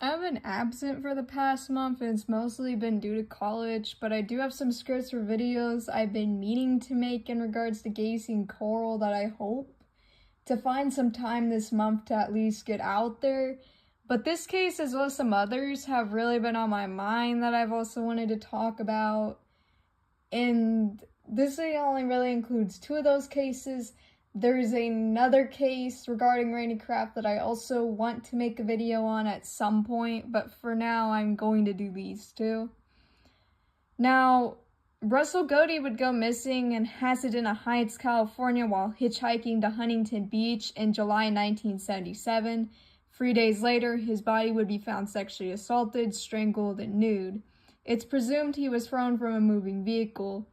I've been absent for the past month, and it's mostly been due to college, but I do have some scripts for videos I've been meaning to make in regards to Gacy and Coral that I hope to find some time this month to at least get out there. But this case, as well as some others, have really been on my mind that I've also wanted to talk about. And this video only really includes 2 of those cases. There's another case regarding Randy Kraft that I also want to make a video on at some point, but for now I'm going to do these 2. Now, Russel Goudy would go missing in Pasadena Heights, California while hitchhiking to Huntington Beach in July 1977. 3 days later, his body would be found sexually assaulted, strangled, and nude. It's presumed he was thrown from a moving vehicle.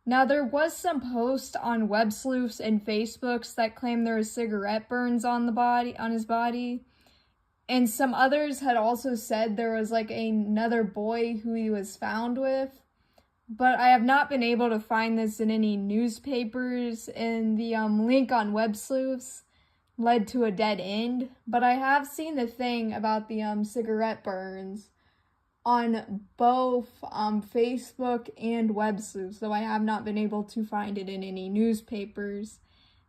Now, there was some posts on web sleuths and Facebooks that claimed there was cigarette burns on his body. And some others had also said there was like another boy who he was found with. But I have not been able to find this in any newspapers, and the link on web sleuths led to a dead end. But I have seen the thing about the cigarette burns on both Facebook and web sleuths, though I have not been able to find it in any newspapers.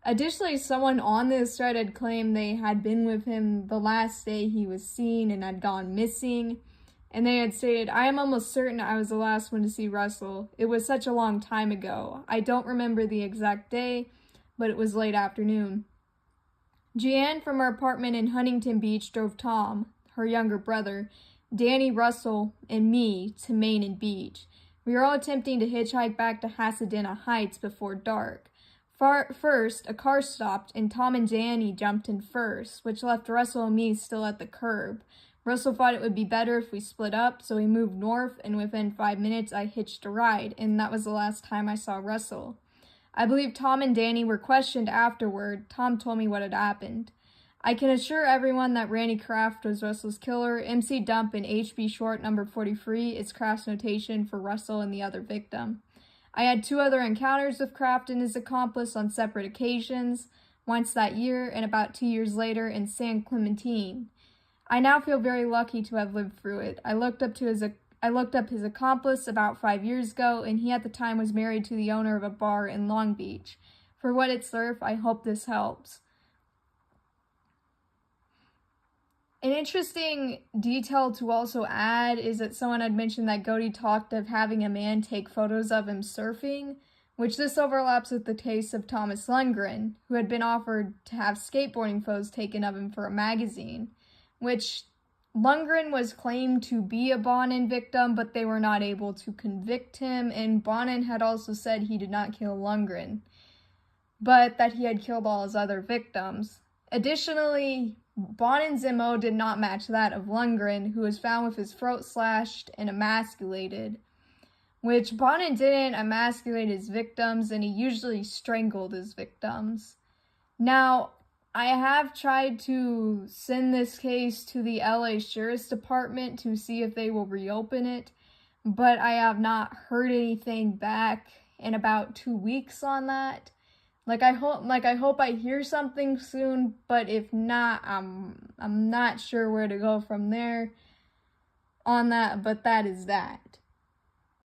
Additionally, someone on this thread had claimed they had been with him the last day he was seen and had gone missing, and they had stated, "I am almost certain I was the last one to see Russell. It was such a long time ago. I don't remember the exact day, but it was late afternoon." Jeanne from her apartment in Huntington Beach drove Tom, her younger brother, Danny, Russell, and me to Main and Beach. We were all attempting to hitchhike back to Pasadena Heights before dark. First, a car stopped, and Tom and Danny jumped in first, which left Russell and me still at the curb. Russell thought it would be better if we split up, so he moved north, and within 5 minutes I hitched a ride, and that was the last time I saw Russell. I believe Tom and Danny were questioned afterward. Tom told me what had happened. "I can assure everyone that Randy Kraft was Russell's killer. MC Dump in HB Short number 43 is Kraft's notation for Russell and the other victim. I had 2 other encounters with Kraft and his accomplice on separate occasions, once that year and about 2 years later in San Clementine. I now feel very lucky to have lived through it. I looked up his accomplice about 5 years ago, and he at the time was married to the owner of a bar in Long Beach. For what it's worth, I hope this helps." An interesting detail to also add is that someone had mentioned that Goudy talked of having a man take photos of him surfing, which this overlaps with the case of Thomas Lundgren, who had been offered to have skateboarding photos taken of him for a magazine, which Lundgren was claimed to be a Bonin victim, but they were not able to convict him, and Bonin had also said he did not kill Lundgren, but that he had killed all his other victims. Additionally, Bonin's MO did not match that of Lundgren, who was found with his throat slashed and emasculated, which Bonin didn't emasculate his victims, and he usually strangled his victims. Now, I have tried to send this case to the LA Sheriff's Department to see if they will reopen it, but I have not heard anything back in about 2 weeks on that. I hope I hear something soon, but if not, I'm not sure where to go from there on that, but that is that.